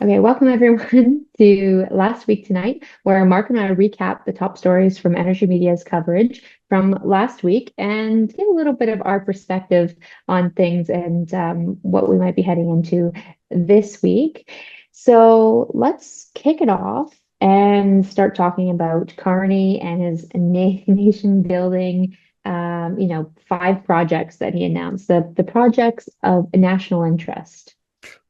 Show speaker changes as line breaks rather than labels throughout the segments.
Okay, welcome everyone to Last Week Tonight, where Mark and I recap the top stories from Energy Media's coverage from last week and give a little bit of our perspective on things and what we might be heading into this week. So let's kick it off and start talking about Carney and his nation building, five projects that he announced, the projects of national interest.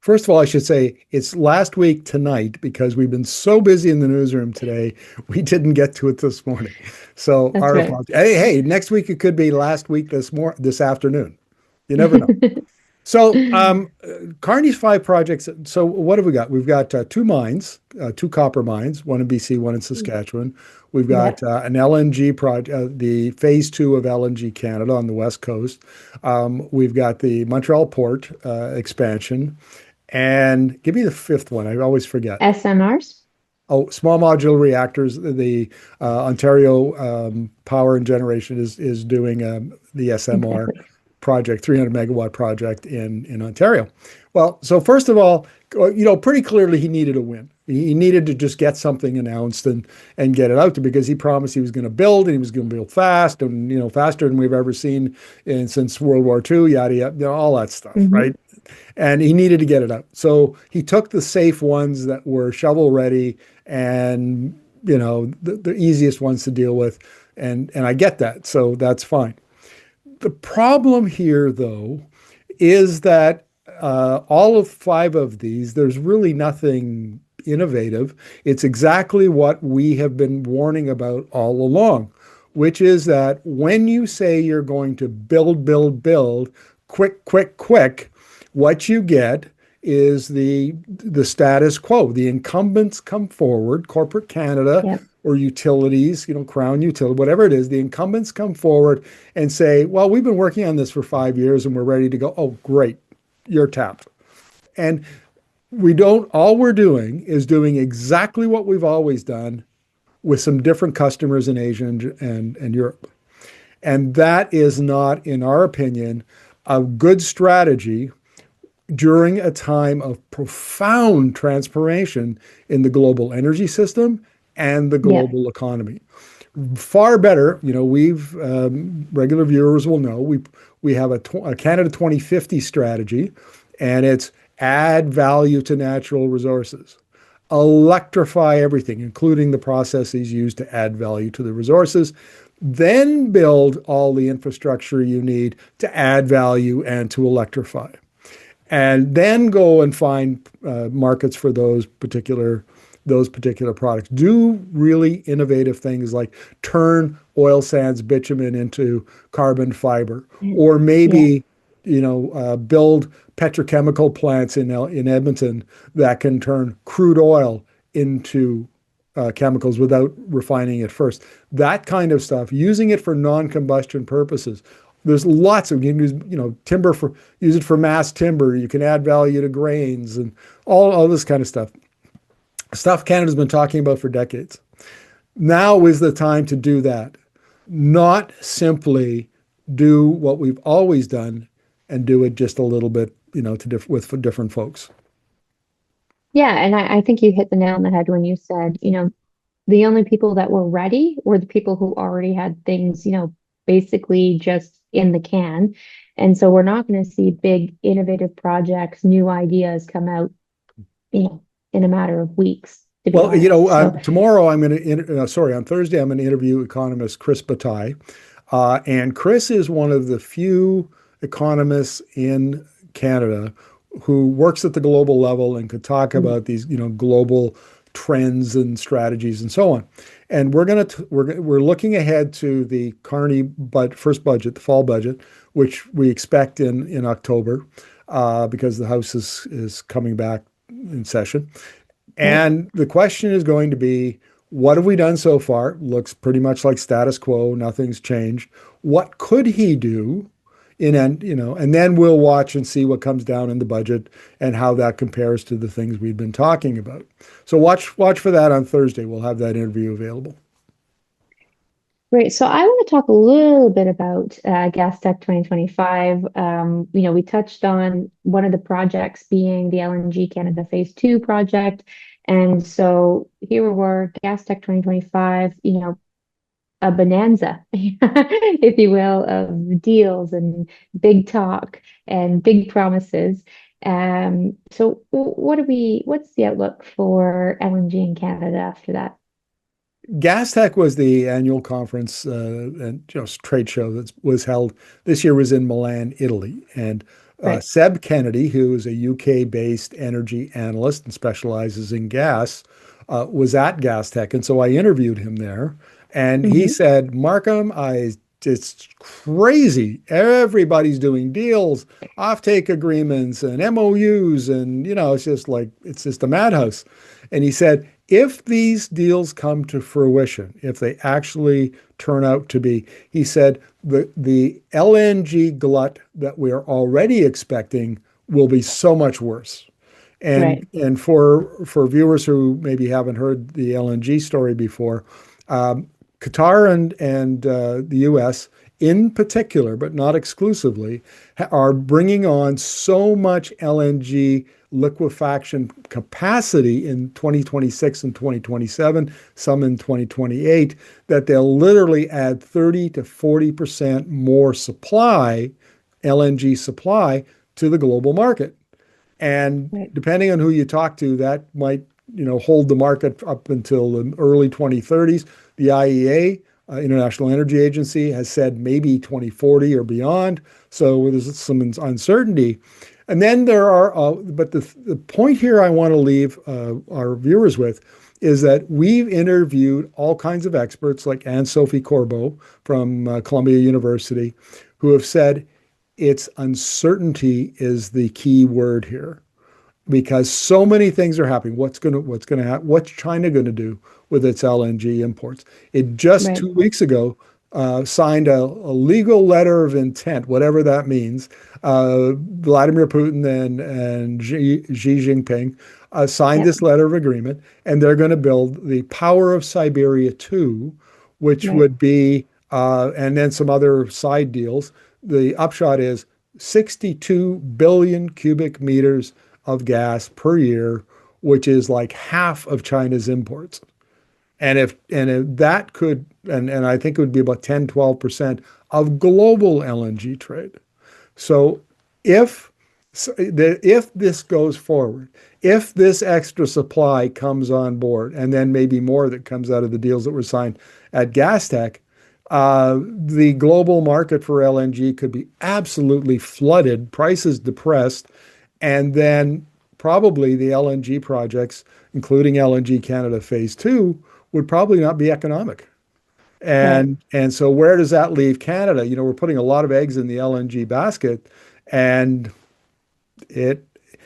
First of all, I should say it's last week tonight because we've been so busy in the newsroom today, we didn't get to it this morning. So
That's
our
right.
apologies. Hey, next week it could be last week this afternoon. You never know. So Carney's five projects. So what have we got? We've got two mines, two copper mines, one in BC, one in Saskatchewan. We've got
Yep.
an LNG project, the phase two of LNG Canada on the west coast. We've got the Montreal port expansion. And give me the fifth one. I always forget.
SMRs?
Oh, small modular reactors. The Ontario Power and Generation is doing the SMR
Exactly.
project, 300 megawatt project in Ontario. Well, so first of all, pretty clearly he needed a win. He needed to just get something announced and get it out there because he promised he was going to build and he was going to build fast and faster than we've ever seen since World War II, yada yada, all that stuff,
Hmm.
right? And he needed to get it out. So he took the safe ones that were shovel ready and the easiest ones to deal with, and I get that. So that's fine. The problem here, though, is that all of five of these, there's really nothing innovative. It's exactly what we have been warning about all along, which is that when you say you're going to build, build, build, quick, quick, quick, what you get is the status quo. The incumbents come forward, corporate Canada
Yep.
or utilities, Crown utility, whatever it is, the incumbents come forward and say, well, we've been working on this for 5 years and we're ready to go. Oh, great, you're tapped. And all we're doing is doing exactly what we've always done with some different customers in Asia and Europe. And that is not, in our opinion, a good strategy during a time of profound transformation in the global energy system and the
Yep.
global economy. Far better, we've regular viewers will know we have a Canada 2050 strategy, and it's add value to natural resources, electrify everything, including the processes used to add value to the resources, then build all the infrastructure you need to add value and to electrify, and then go and find markets for those particular products. Do really innovative things like turn oil sands bitumen into carbon fiber, or
Yeah.
maybe build petrochemical plants in Edmonton that can turn crude oil into chemicals without refining it first. That kind of stuff, using it for non-combustion purposes. There's lots of, you can use, timber use it for mass timber. You can add value to grains and all this kind of stuff Canada's been talking about for decades. Now is the time to do that, not simply do what we've always done and do it just a little bit, with different folks.
Yeah, and I think you hit the nail on the head when you said, the only people that were ready were the people who already had things, basically just in the can. And so we're not going to see big innovative projects, new ideas come out, you know, in a matter of weeks, to be
Well,
honest. So
tomorrow I'm going to, sorry, on Thursday I'm going to interview economist Chris Bataille. And Chris is one of the few economists in Canada who works at the global level and could talk
mm,
about these, global trends and strategies and so on. And we're looking ahead to the Carney first budget, the fall budget, which we expect in October, because the House is coming back in session.
right.
And the question is going to be, what have we done so far? Looks pretty much like status quo. Nothing's changed. What could he do? And then we'll watch and see what comes down in the budget and how that compares to the things we've been talking about. So watch for that on Thursday. We'll have that interview available.
Great. So I want to talk a little bit about Gas Tech 2025. We touched on one of the projects being the LNG Canada Phase 2 project. And so here we were, Gas Tech 2025, a bonanza, if you will, of deals and big talk and big promises. So what's the outlook for LNG in Canada after that?
GasTech was the annual conference and trade show that was held this year was in Milan, Italy. And
Right.
Seb Kennedy, who is a UK-based energy analyst and specializes in gas, was at GasTech. And so I interviewed him there. And he
Hmm.
said, Markham, it's crazy. Everybody's doing deals, offtake agreements, and MOUs. And, it's just a madhouse. And he said, if these deals come to fruition, if they actually turn out to be, he said, the LNG glut that we are already expecting will be so much worse. And
Right.
and for viewers who maybe haven't heard the LNG story before, um, Qatar and the U.S. in particular, but not exclusively, are bringing on so much LNG liquefaction capacity in 2026 and 2027, some in 2028, that they'll literally add 30 to 40% more supply, LNG supply, to the global market. And
Right.
depending on who you talk to, that might, hold the market up until the early 2030s. The IEA, International Energy Agency, has said maybe 2040 or beyond. So there's some uncertainty. And then but the point here I want to leave our viewers with is that we've interviewed all kinds of experts like Anne-Sophie Corbeau from Columbia University, who have said it's uncertainty is the key word here because so many things are happening. What's going to happen? What's China going to do with its LNG imports? It just
Right.
2 weeks ago signed a legal letter of intent, whatever that means. Vladimir Putin and Xi Jinping signed
Yep.
this letter of agreement, and they're going to build the Power of Siberia 2, which
Right.
would be, and then some other side deals. The upshot is 62 billion cubic meters of gas per year, which is like half of China's imports. And if that could, and I think it would be about 10, 12% of global LNG trade. So if if this goes forward, if this extra supply comes on board, and then maybe more that comes out of the deals that were signed at GasTech, the global market for LNG could be absolutely flooded, prices depressed, and then probably the LNG projects, including LNG Canada Phase 2, would probably not be economic.
Right.
And so where does that leave Canada? We're putting a lot of eggs in the LNG basket, and it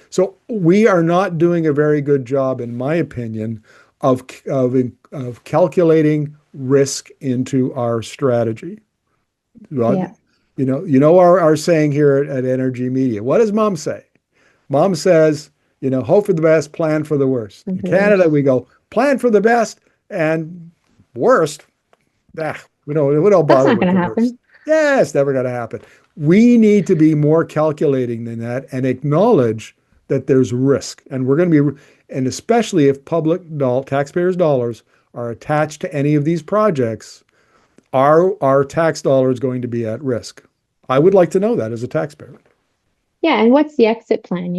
so we are not doing a very good job, in my opinion, of of calculating risk into our strategy. Well,
Yeah.
our saying here at Energy Media. What does Mom say? Mom says, hope for the best, plan for the worst.
And
In
for the
Canada,
worst.
we go plan for the best and worst. We don't
That's
bother
not
with
going
the
to
worst.
happen.
Yeah, it's never going to happen. We need to be more calculating than that and acknowledge that there's risk. And we're going to be, and especially if taxpayers' dollars are attached to any of these projects, our tax dollar is going to be at risk. I would like to know that as a taxpayer.
Yeah, and what's the exit plan?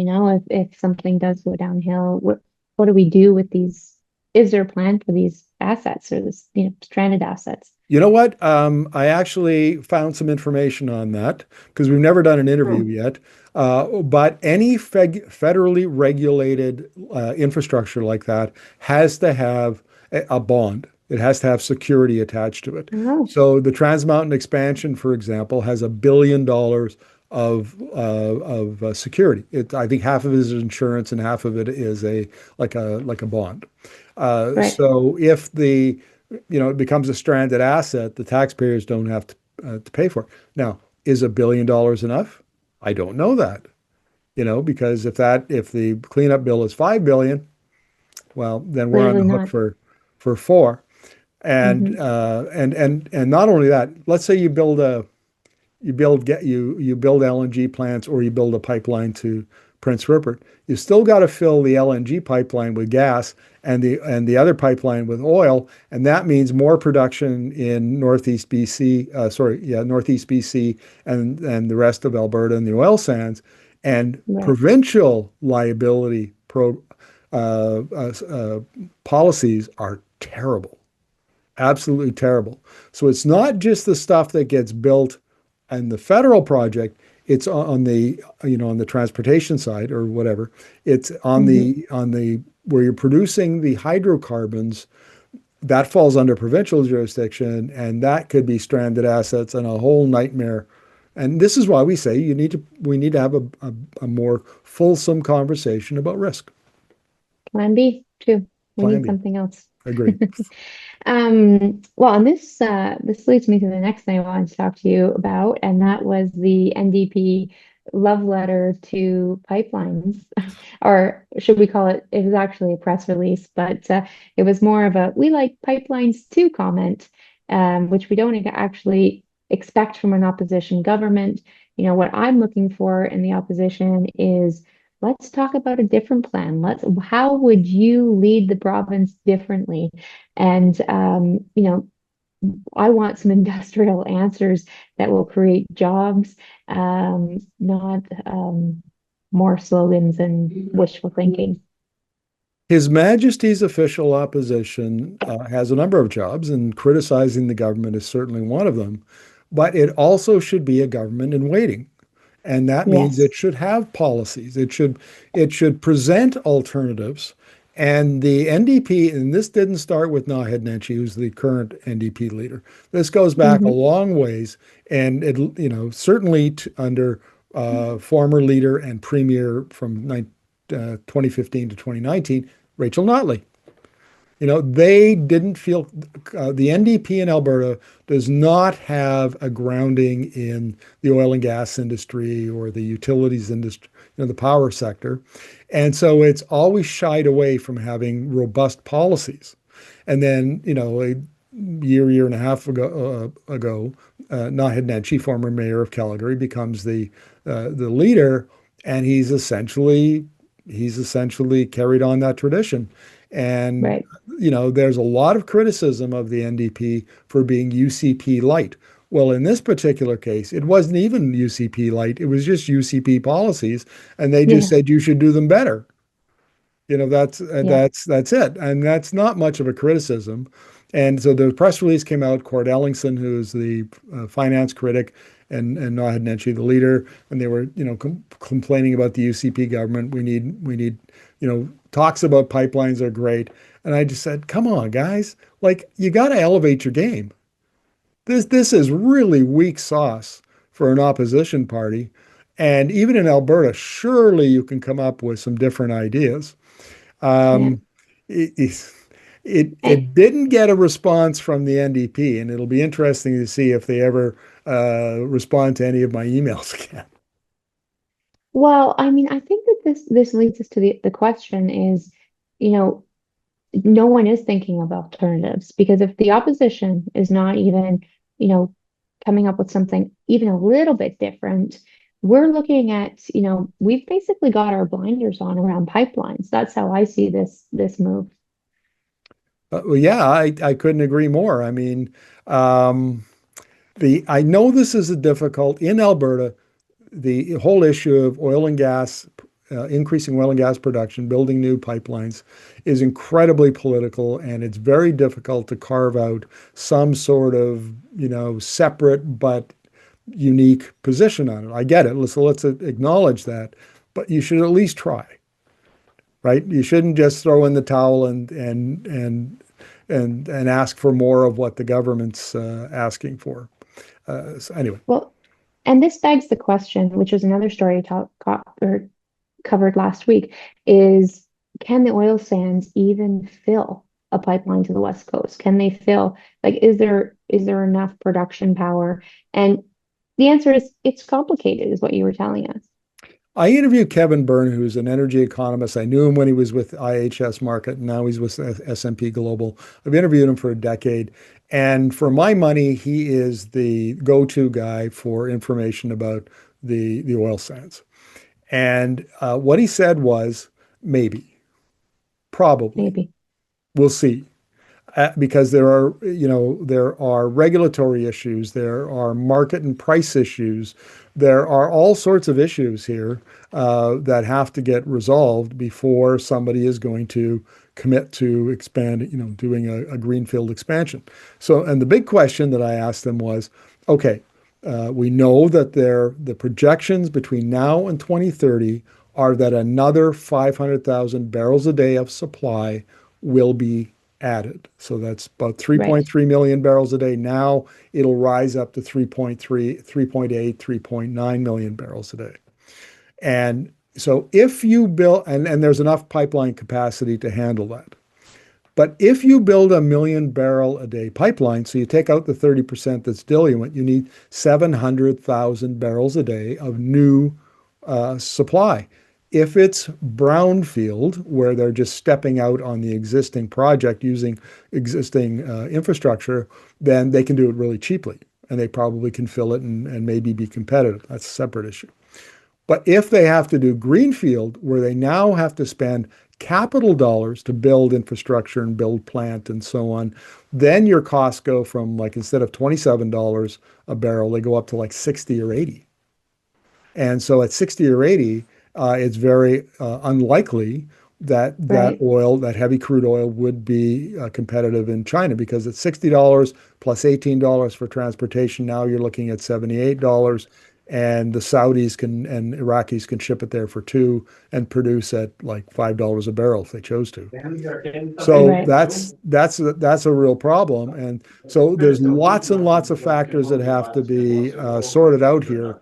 If something does go downhill, what do we do with these? Is there a plan for these assets or this, stranded assets?
You know what? I actually found some information on that because we've never done an interview
Oh,
yet. But any federally regulated infrastructure like that has to have a bond. It has to have security attached to it.
oh,
So the Trans Mountain expansion, for example, has $1 billion of security. I think half of it is insurance and half of it is a bond.
right.
So if it becomes a stranded asset, the taxpayers don't have to pay for it. Now, is $1 billion enough? I don't know that, because if the cleanup bill is 5 billion, well, then we're on
Clearly
the hook
not.
for four. And
Hmm.
and not only that, let's say you build LNG plants or you build a pipeline to Prince Rupert. You still got to fill the LNG pipeline with gas and the other pipeline with oil, and that means more production in Northeast BC. Northeast BC and the rest of Alberta and the oil sands, and
Right.
provincial liability uh, uh, uh, policies are terrible, absolutely terrible. So it's not just the stuff that gets built and the federal project, it's on the on the transportation side or whatever. It's on
Hmm.
the where you're producing the hydrocarbons that falls under provincial jurisdiction, and that could be stranded assets and a whole nightmare. And this is why we need to have a more fulsome conversation about risk.
Plan B too. We
Plan
need
B.
something else.
Agreed.
Well, and this leads me to the next thing I wanted to talk to you about, and that was the NDP love letter to pipelines, or should we call it? It was actually a press release, but it was more of a "we like pipelines too" comment, which we don't actually expect from an opposition government. What I'm looking for in the opposition is let's talk about a different plan. How would you lead the province differently? And I want some industrial answers that will create jobs, not more slogans and wishful thinking.
His Majesty's official opposition has a number of jobs, and criticizing the government is certainly one of them. But it also should be a government in waiting. And that means it
Yes.
should have policies. It should present alternatives. And the NDP, and this didn't start with Naheed Nenshi, who's the current NDP leader. This goes back a
Hmm.
long ways, and certainly under former leader and premier from 2015 to 2019, Rachel Notley. They didn't feel the NDP in Alberta does not have a grounding in the oil and gas industry or the utilities industry, the power sector. And so it's always shied away from having robust policies. And then, a year and a half ago, Naheed Nenshi, former mayor of Calgary, becomes the leader, and he's essentially carried on that tradition. And
Right.
there's a lot of criticism of the NDP for being UCP light. Well, in this particular case, it wasn't even UCP light. It was just UCP policies, and they just
Yeah.
said you should do them better. That's
Yeah.
that's it, and that's not much of a criticism. And so the press release came out. Cord Ellingson, who's the finance critic, and Naheed Nenshi, the leader, and they were complaining about the UCP government. We need talks about pipelines are great, and I just said, come on, guys, like you got to elevate your game. This is really weak sauce for an opposition party, and even in Alberta, surely you can come up with some different ideas.
Yeah.
Um, it,
And,
it didn't get a response from the NDP, and it'll be interesting to see if they ever respond to any of my emails again.
well, I mean, I think that this leads us to the question is, you know, no one is thinking of alternatives because if the opposition is not even, you know, coming up with something even a little bit different, we're looking at, we've basically got our blinders on around pipelines. That's how I see this move.
Well, yeah, I couldn't agree more. I mean, um, I know this is a difficult in Alberta. The whole issue of oil and gas, increasing oil and gas production, building new pipelines is incredibly political, and it's very difficult to carve out some sort of, separate but unique position on it. I get it. So let's acknowledge that, but you should at least try, right? You shouldn't just throw in the towel and ask for more of what the government's asking for. So anyway.
Well, and this begs the question, which was another story or covered last week, is can the oil sands even fill a pipeline to the West Coast? Can they fill, like, is there enough production power? And the answer is it's complicated, is what you were telling us.
I interviewed Kevin Byrne, who's an energy economist. I knew him when he was with IHS Market, and now he's with S&P Global. I've interviewed him for a decade. And for my money, he is the go-to guy for information about the oil sands. And what he said was maybe, probably,
Maybe.
we'll see. Because there are, there are regulatory issues, there are market and price issues, there are all sorts of issues here that have to get resolved before somebody is going to commit to expand, doing a greenfield expansion. So, and the big question that I asked them was, okay, we know that the projections between now and 2030 are that another 500,000 barrels a day of supply will be added. So that's about
Right.
3.3 million barrels a day. Now it'll rise up to 3.3, 3.8, 3.9 million barrels a day. And so if you build, and there's enough pipeline capacity to handle that. But if you build a million barrel a day pipeline, so you take out the 30% that's diluent, you need 700,000 barrels a day of new supply. If it's brownfield, where they're just stepping out on the existing project using existing infrastructure, then they can do it really cheaply and they probably can fill it and maybe be competitive. That's a separate issue. But if they have to do greenfield, where they now have to spend capital dollars to build infrastructure and build plant and so on, then your costs go from, like, instead of $27 a barrel, they go up to like 60 or 80. And so at 60 or 80, it's very unlikely that
Right.
that heavy crude oil would be competitive in China, because at $60 plus $18 for transportation, now you're looking at $78, and the Saudis and Iraqis can ship it there for two and produce at like $5 a barrel if they chose to. So
Right.
that's a real problem. And so there's lots and lots of factors that have to be sorted out here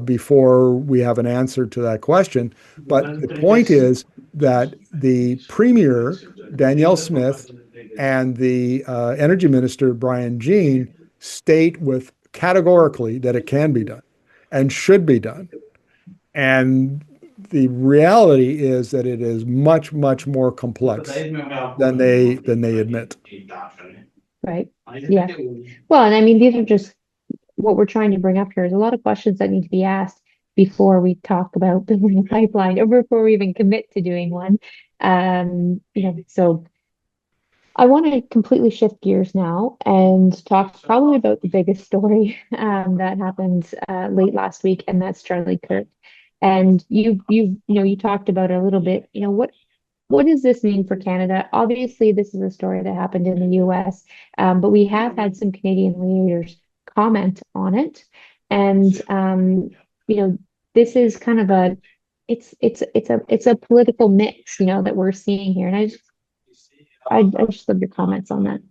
before we have an answer to that question. But the point is that the Premier, Danielle Smith, and the Energy Minister, Brian Jean, state with categorically that it can be done and should be done. And the reality is that it is much, much more complex than they admit.
Right. Yeah. Well, and I mean, these are just what we're trying to bring up here is a lot of questions that need to be asked before we talk about building a pipeline or before we even commit to doing one. So I want to completely shift gears now and talk probably about the biggest story that happened late last week, and that's Charlie Kirk. And you talked about it a little bit. What does this mean for Canada? Obviously, this is a story that happened in the US, but we have had some Canadian leaders comment on it. And you know, this is kind of it's a political mix, that we're seeing here. And I just love your comments on that.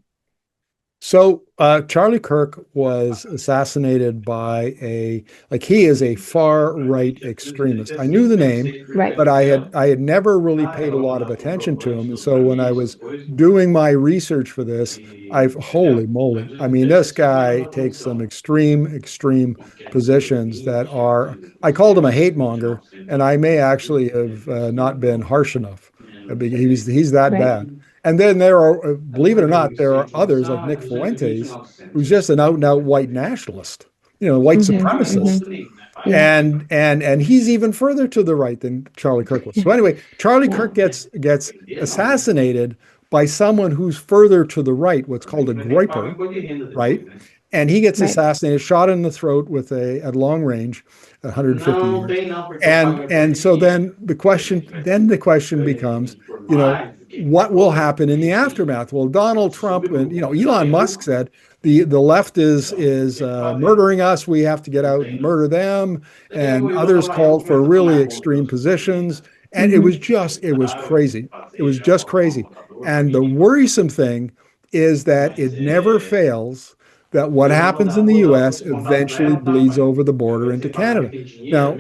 So Charlie Kirk was assassinated by he is a far right extremist. I knew the name,
Right.
but I had never really paid a lot of attention to him. And so when I was doing my research for this, holy moly. I mean, this guy takes some extreme positions that are, I called him a hate monger, and I may actually have not been harsh enough. He's that
Right.
bad. And then there are, believe it or not, there are others like Nick Fuentes, who's just an out and out white nationalist, white supremacist.
Yeah.
And he's even further to the right than Charlie Kirk was. So anyway, Charlie
Yeah.
Kirk gets assassinated by someone who's further to the right, what's called a groiper, right? And he gets
Right.
assassinated, shot in the throat with at long range, 150 yards. And so then the question becomes, what will happen in the aftermath? Well, Donald Trump and Elon Musk said the left is murdering us. We have to get out and murder them. And others called for really extreme positions. And
Hmm.
it was crazy. It was just crazy. And the worrisome thing is that it never fails that what happens in the US eventually bleeds over the border into Canada. Now,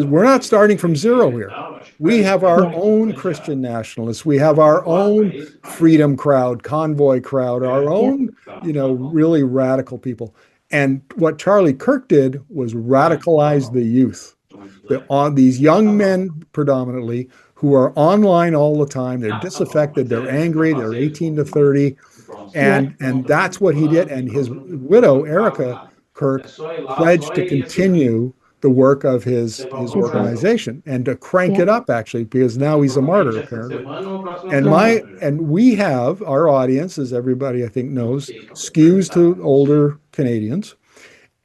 we're not starting from zero here. We have our
Yeah.
own Christian nationalists. We have our own freedom crowd, convoy crowd, our
Yeah.
own, really radical people. And what Charlie Kirk did was radicalize the youth. On these young men predominantly who are online all the time. They're disaffected. They're angry. They're 18 to 30,
Yep.
and that's what he did. And his widow, Erica Kirk, pledged to continue the work of his
His work.
organization and to crank it
Yep.
up actually because now he's a martyr apparently. And
Right.
we have our audience, as everybody I think knows, skews to older Canadians.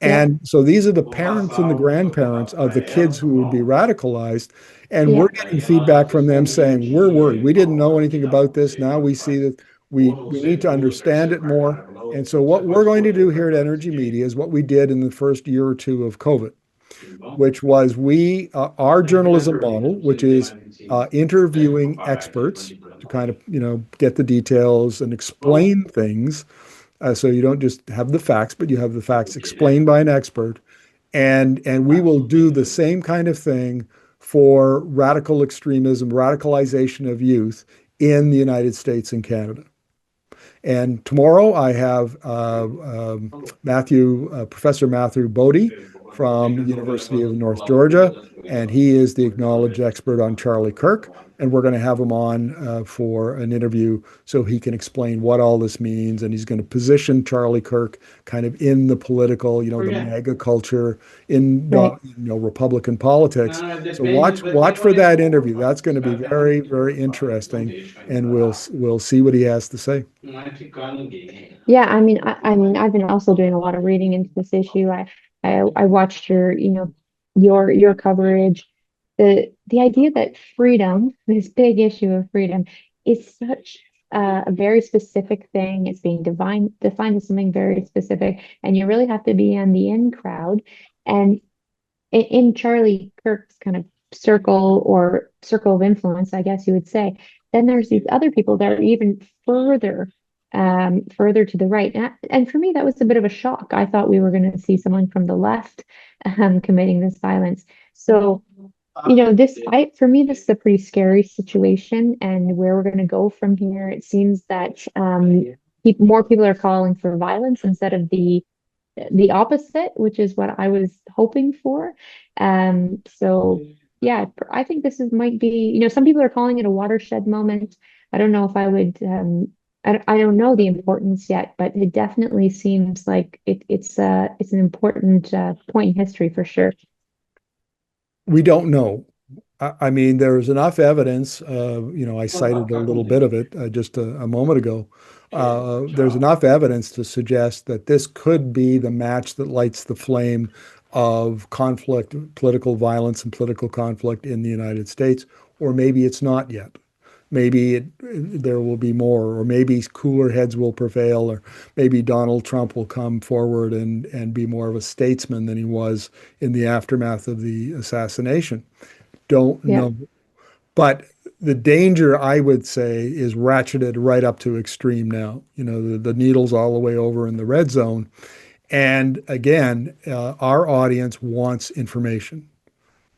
Yep.
And so these are the parents and the grandparents of the kids who would be radicalized. And we're
Yep.
getting feedback from them saying, we're worried. We didn't know anything about this. Now we see that we need to understand it more. And so what we're going to do here at Energy Media is what we did in the first year or two of COVID, which was our journalism model, which is interviewing experts to kind of, get the details and explain things so you don't just have the facts, but you have the facts explained by an expert. And we will do the same kind of thing for radical extremism, radicalization of youth in the United States and Canada. And tomorrow I have Professor Matthew Bodie from University of North Georgia, and he is the acknowledged expert on Charlie Kirk. And we're going to have him on for an interview so he can explain what all this means. And he's going to position Charlie Kirk kind of in the political, the mega culture, in
Right.
Republican politics. So watch for that interview. That's going to be very, very interesting, and we'll see what he has to say.
Yeah, I mean, I've been also doing a lot of reading into this issue. I watched your coverage. The idea that freedom, this big issue of freedom, is such a very specific thing. It's being defined as something very specific, and you really have to be on the in crowd. And in Charlie Kirk's kind of circle of influence, I guess you would say, then there's these other people that are even further to the right. And for me, that was a bit of a shock. I thought we were going to see someone from the left committing this violence. So, for me, this is a pretty scary situation, and where we're going to go from here. It seems that more people are calling for violence instead of the opposite, which is what I was hoping for. So yeah, I think might be, some people are calling it a watershed moment. I don't know if I would, I don't know the importance yet, but it definitely seems like it's an important point in history for sure.
We don't know. I mean, there's enough evidence. I cited a little bit of it just a moment ago. There's enough evidence to suggest that this could be the match that lights the flame of conflict, political violence, and political conflict in the United States, or maybe it's not yet. Maybe there will be more, or maybe cooler heads will prevail, or maybe Donald Trump will come forward and be more of a statesman than he was in the aftermath of the assassination. Don't
Yeah.
know. But the danger, I would say, is ratcheted right up to extreme now. The needle's all the way over in the red zone. And again, our audience wants information.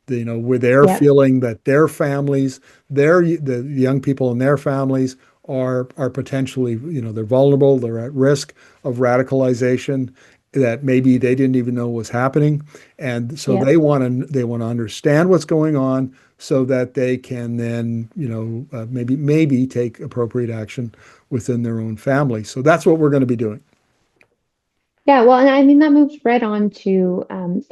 Where they're
Yeah.
feeling that their families, the young people in their families are potentially, they're vulnerable, they're at risk of radicalization that maybe they didn't even know was happening. And so
Yeah.
they want to understand what's going on so that they can then, maybe take appropriate action within their own family. So that's what we're going to be doing.
Yeah, well, and I mean that moves right on to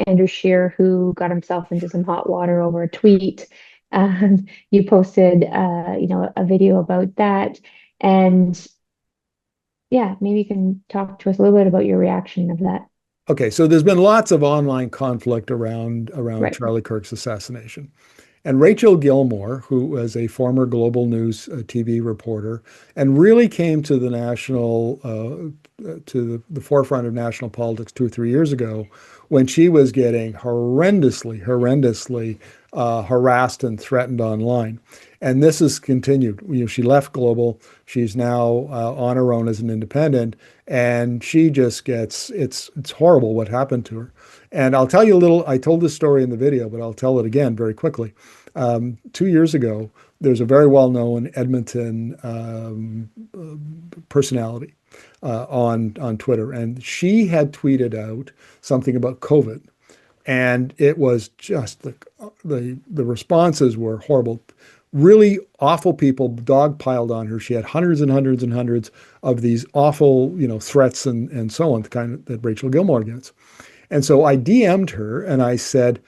Andrew Scheer, who got himself into some hot water over a tweet. You posted, a video about that, and yeah, maybe you can talk to us a little bit about your reaction of that.
Okay, so there's been lots of online conflict around
Right.
Charlie Kirk's assassination. And Rachel Gilmore, who was a former Global News TV reporter and really came to the forefront of national politics 2 or 3 years ago, when she was getting horrendously harassed and threatened online. And this has continued. She left Global. She's now on her own as an independent, and she just it's horrible what happened to her. And I'll tell you a little. I told this story in the video, but I'll tell it again very quickly. 2 years ago, there's a very well-known Edmonton personality on Twitter, and she had tweeted out something about COVID. And it was just the responses were horrible. Really awful people dogpiled on her. She had hundreds and hundreds and hundreds of these awful, threats and so on, the kind of, that Rachel Gilmore gets. And so I DM'd her and I said,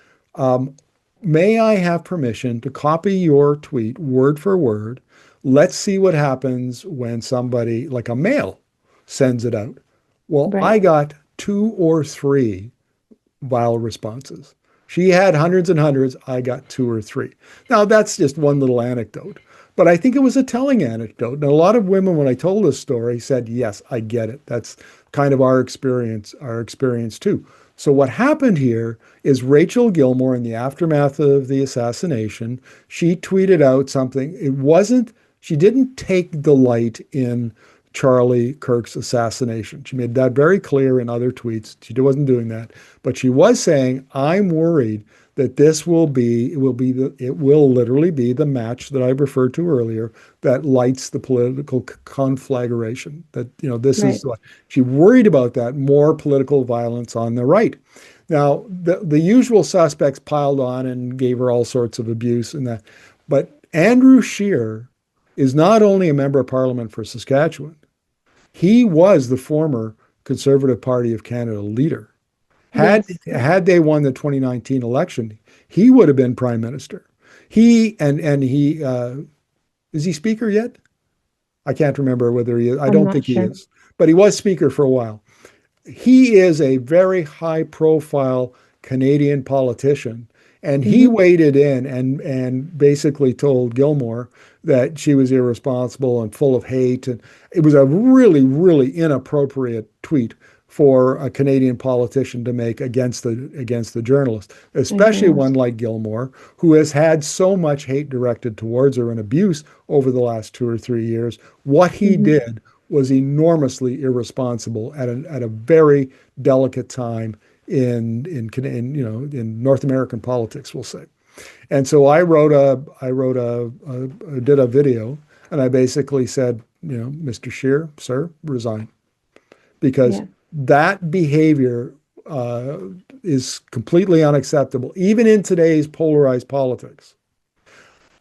may I have permission to copy your tweet word for word? Let's see what happens when somebody, like a male, sends it out. Well,
Right.
I got two or three vile responses. She had hundreds and hundreds. I got two or three. Now, that's just one little anecdote, but I think it was a telling anecdote. And a lot of women, when I told this story, said, yes, I get it. That's kind of our experience too. So what happened here is Rachel Gilmore, in the aftermath of the assassination, she tweeted out something. She didn't take delight in Charlie Kirk's assassination. She made that very clear in other tweets. She wasn't doing that, but she was saying, "I'm worried that it will literally be the match that I referred to earlier that lights the political conflagration. That this
Right.
is she worried about that more political violence on the right." Now, the usual suspects piled on and gave her all sorts of abuse and that, but Andrew Scheer is not only a member of Parliament for Saskatchewan. He was the former Conservative Party of Canada leader.
Yes.
Had they won the 2019 election, he would have been prime minister. He is he speaker yet? I can't remember whether he is. I
I'm
don't
not
think he
sure.
is, but he was speaker for a while. He is a very high profile Canadian politician. And he
Hmm.
waded in and basically told Gilmore that she was irresponsible and full of hate. And it was a really, really inappropriate tweet for a Canadian politician to make against the journalist,
A
especially one
journalist.
like Gilmore, who has had so much hate directed towards her and abuse over the last 2 or 3 years. What he
Hmm.
did was enormously irresponsible at a very delicate time in North American politics, we'll say. And so I did a video, and I basically said, Mr. Scheer, sir, resign, because
Yeah.
that behavior uh, is completely unacceptable, even in today's polarized politics.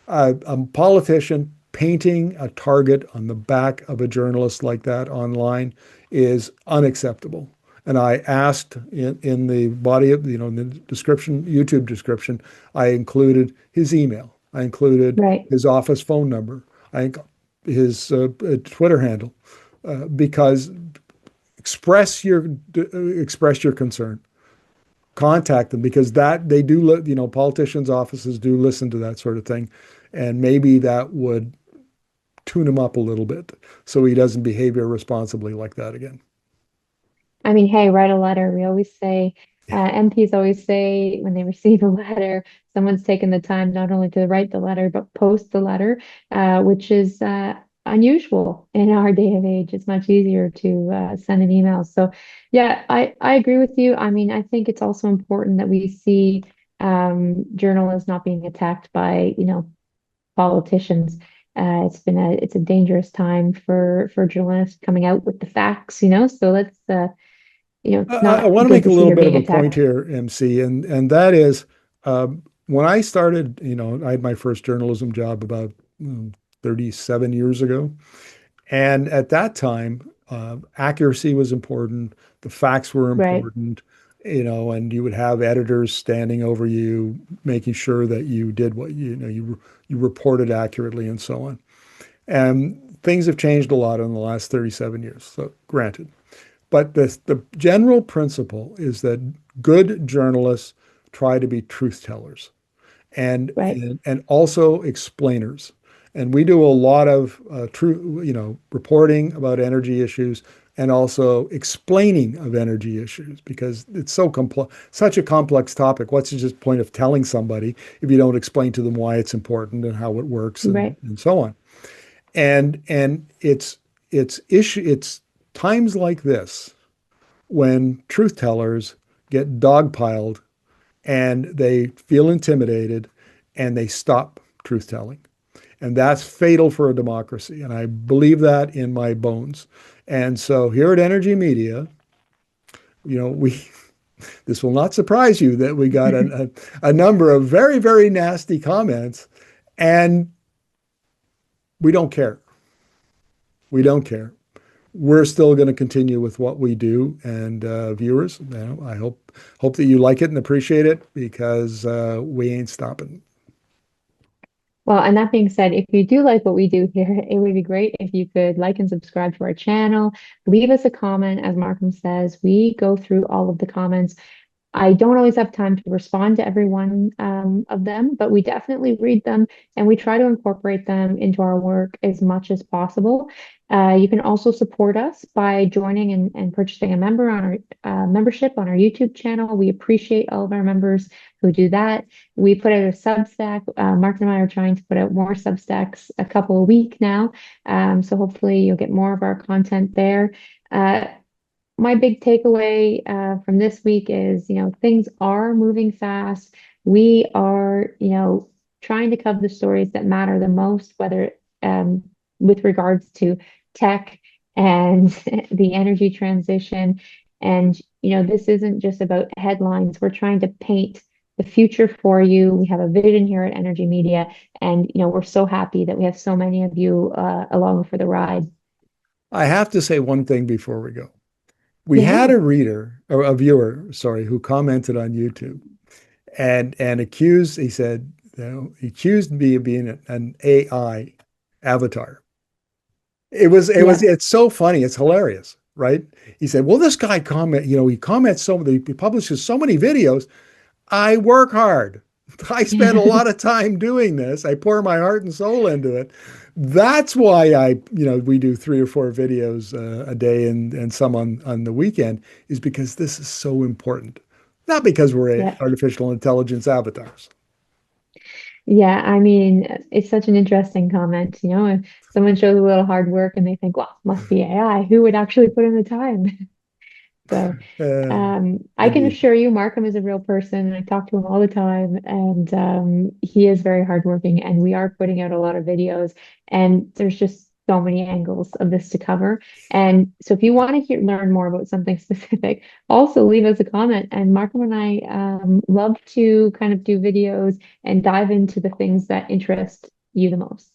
A politician painting a target on the back of a journalist like that online is unacceptable. And I asked in the body of, in the description, YouTube description, I included his email. I included
Right.
his office phone number. I his Twitter handle, because express your express your concern. Contact them, because that they do, politicians' offices do listen to that sort of thing, and maybe that would tune him up a little bit so he doesn't behave irresponsibly like that again.
I mean, hey, write a letter. We always say,
Yeah.
MPs always say when they receive a letter, someone's taken the time not only to write the letter, but post the letter, which is unusual in our day and age. It's much easier to send an email. So, yeah, I agree with you. I mean, I think it's also important that we see journalists not being attacked by, politicians. It's a dangerous time for journalists coming out with the facts, So let's it's
I
not
want to
good
make a
to see
little
they're
bit of
being
a point
attacked.
here, MC, and that is, when I started, I had my first journalism job about 37 years ago. And at that time, accuracy was important. The facts were
Right.
important, and you would have editors standing over you, making sure that you did what you reported accurately and so on. And things have changed a lot in the last 37 years. So granted, but the general principle is that good journalists try to be truth tellers and
Right.
and also explainers. And we do a lot of true, reporting about energy issues and also explaining of energy issues, because it's such a complex topic. What's the just point of telling somebody if you don't explain to them why it's important and how it works
Right.
and so on? And it's times like this when truth tellers get dogpiled and they feel intimidated and they stop truth telling. And that's fatal for a democracy. And I believe that in my bones. And so here at Energy Media, we This will not surprise you that we got a number of very, very nasty comments, and we don't care. We don't care. We're still going to continue with what we do. And viewers, I hope that you like it and appreciate it, because we ain't stopping.
Well, and that being said, if you do like what we do here, it would be great if you could like and subscribe to our channel. Leave us a comment. As Markham says, we go through all of the comments. I don't always have time to respond to every one of them, but we definitely read them and we try to incorporate them into our work as much as possible. You can also support us by joining and purchasing a membership on our YouTube channel. We appreciate all of our members who do that. We put out a Substack. Mark and I are trying to put out more Substacks a couple a week now. So hopefully you'll get more of our content there. My big takeaway from this week is, things are moving fast. We are, trying to cover the stories that matter the most, whether with regards to tech and the energy transition. And, this isn't just about headlines. We're trying to paint the future for you. We have a vision here at Energy Media, and, we're so happy that we have so many of you along for the ride.
I have to say one thing before we go. We had
Yeah.
a reader, or a viewer, sorry, who commented on YouTube and accused, he said, he accused me of being an AI avatar.
Yeah.
It's so funny. It's hilarious, right? He said, well, this guy he comments he publishes so many videos. I work hard. I spend a lot of time doing this. I pour my heart and soul into it. That's why we do 3 or 4 videos a day and some on the weekend, is because this is so important. Not because we're
Yeah.
artificial intelligence avatars.
Yeah, I mean, it's such an interesting comment. If someone shows a little hard work and they think, well, must be AI, who would actually put in the time? So,
Uh,
I can
Indeed.
assure you, Markham is a real person. I talk to him all the time, and he is very hardworking. And we are putting out a lot of videos, and there's just so many angles of this to cover. And so, if you want to learn more about something specific, also leave us a comment. And Markham and I love to kind of do videos and dive into the things that interest you the most.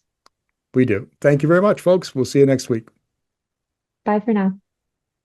We do. Thank you very much, folks. We'll see you next week.
Bye for now.